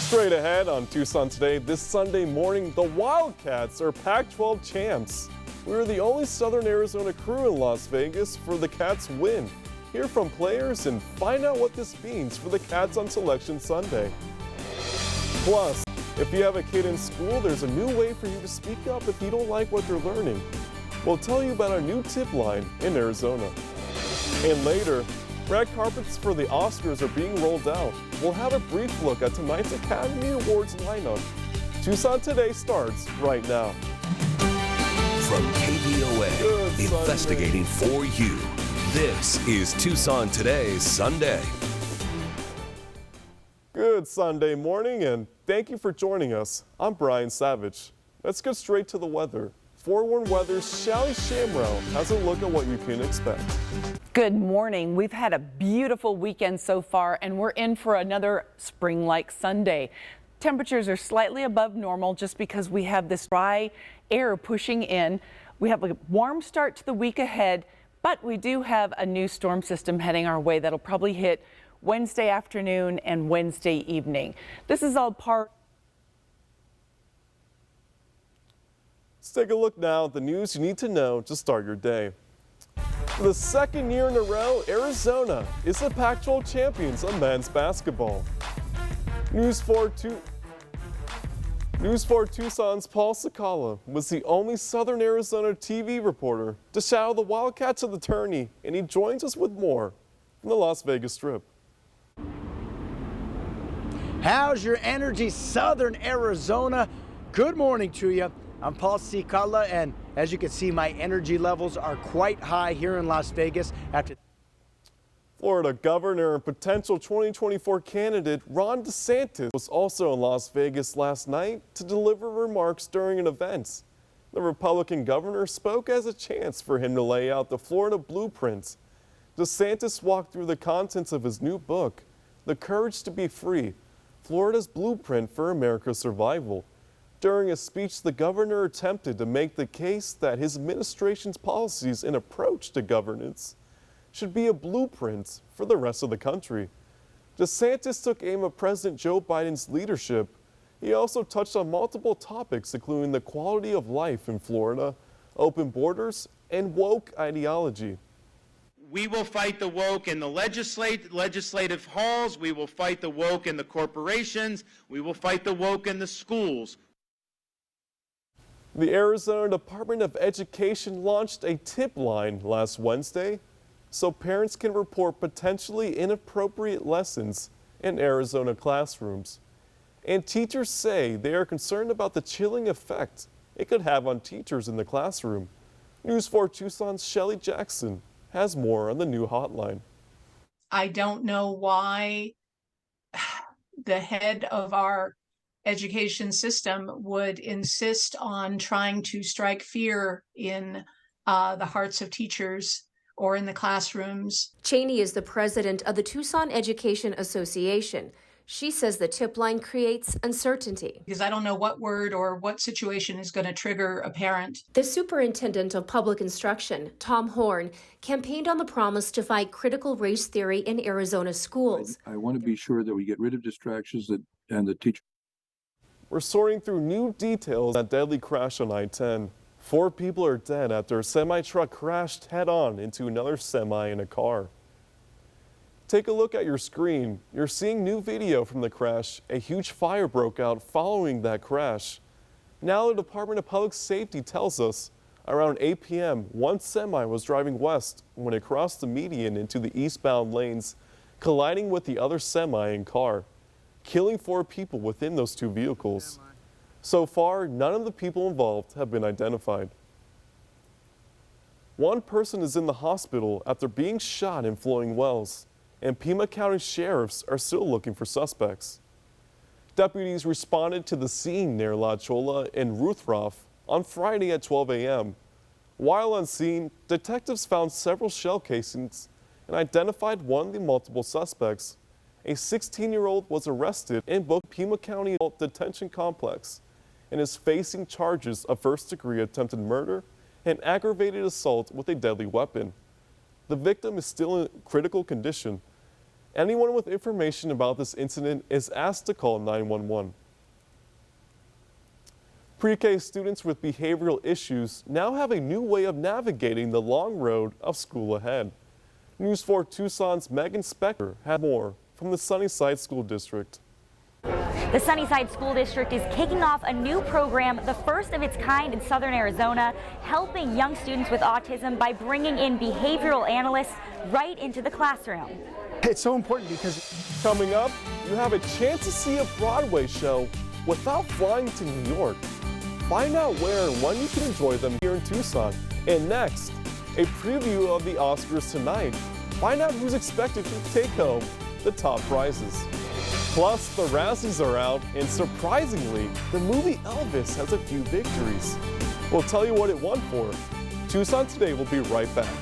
Straight ahead on Tucson Today, this Sunday morning, the Wildcats are Pac-12 champs. We were the only Southern Arizona crew in Las Vegas for the Cats win. Hear from players and find out what this means for the Cats on Selection Sunday. Plus, if you have a kid in school, there's a new way for you to speak up if you don't like what they're learning. We'll tell you about our new tip line in Arizona. And later, red carpets for the Oscars are being rolled out. We'll have a brief look at tonight's Academy Awards lineup. Tucson Today starts right now. From KVOA, investigating for you. This is Tucson Today's Sunday. Good Sunday morning, and thank you for joining us. I'm Bryan Savage. Let's get straight to the weather. Forewarned Weather's Shelly Shamrow has a look at what you can expect. Good morning. We've had a beautiful weekend so far, and we're in for another spring-like Sunday. Temperatures are slightly above normal just because we have this dry air pushing in. We have a warm start to the week ahead, but we do have a new storm system heading our way that'll probably hit Wednesday afternoon and Wednesday evening. This is all part. Let's take a look now at the news you need to know to start your day. For the second year in a row, Arizona is the Pac-12 champions of men's basketball. News 4 Tucson's Paul Sakala was the only Southern Arizona TV reporter to shadow the Wildcats at the tourney, and he joins us with more from the Las Vegas Strip. How's your energy, Southern Arizona? Good morning to you. I'm Paul Sakala, and as you can see, my energy levels are quite high here in Las Vegas after. Florida Governor and potential 2024 candidate Ron DeSantis was also in Las Vegas last night to deliver remarks during an event. The Republican governor spoke as a chance for him to lay out the Florida blueprint. DeSantis walked through the contents of his new book, The Courage to Be Free, Florida's Blueprint for America's Survival. During a speech, the governor attempted to make the case that his administration's policies and approach to governance should be a blueprint for the rest of the country. DeSantis took aim at President Joe Biden's leadership. He also touched on multiple topics, including the quality of life in Florida, open borders, and woke ideology. We will fight the woke in the legislative halls. We will fight the woke in the corporations. We will fight the woke in the schools. The Arizona Department of Education launched a tip line last Wednesday so parents can report potentially inappropriate lessons in Arizona classrooms. And teachers say they are concerned about the chilling effect it could have on teachers in the classroom. News 4 Tucson's Shelly Jackson has more on the new hotline. I don't know why the head of our education system would insist on trying to strike fear in the hearts of teachers or in the classrooms. Cheney is the president of the Tucson Education Association. She says the tip line creates uncertainty. Because I don't know what word or what situation is going to trigger a parent. The superintendent of public instruction, Tom Horn, campaigned on the promise to fight critical race theory in Arizona schools. I want to be sure that we get rid of distractions and the teacher. We're sorting through new details on that deadly crash on I-10. 4 people are dead after a semi-truck crashed head-on into another semi in a car. Take a look at your screen. You're seeing new video from the crash. A huge fire broke out following that crash. Now the Department of Public Safety tells us around 8 p.m., one semi was driving west when it crossed the median into the eastbound lanes, colliding with the other semi and car, killing 4 people within those 2 vehicles. So far, none of the people involved have been identified. One person is in the hospital after being shot in Flowing Wells, and Pima County sheriffs are still looking for suspects. Deputies responded to the scene near La Chola and Ruthroff on Friday at 12 a.m. While on scene, detectives found several shell casings and identified one of the multiple suspects. A 16-year-old was arrested in both Pima County Adult Detention Complex and is facing charges of first-degree attempted murder and aggravated assault with a deadly weapon. The victim is still in critical condition. Anyone with information about this incident is asked to call 911. Pre-K students with behavioral issues now have a new way of navigating the long road of school ahead. News 4 Tucson's Megan Spector had more from the Sunnyside School District. The Sunnyside School District is kicking off a new program, the first of its kind in southern Arizona, helping young students with autism by bringing in behavioral analysts right into the classroom. It's so important because Coming up, you have a chance to see a Broadway show without flying to New York. Find out where and when you can enjoy them here in Tucson. And next, a preview of the Oscars tonight. Find out who's expected to take home the top prizes. Plus, the Razzies are out, and surprisingly, the movie Elvis has a few victories. We'll tell you what it won for. Tucson Today will be right back.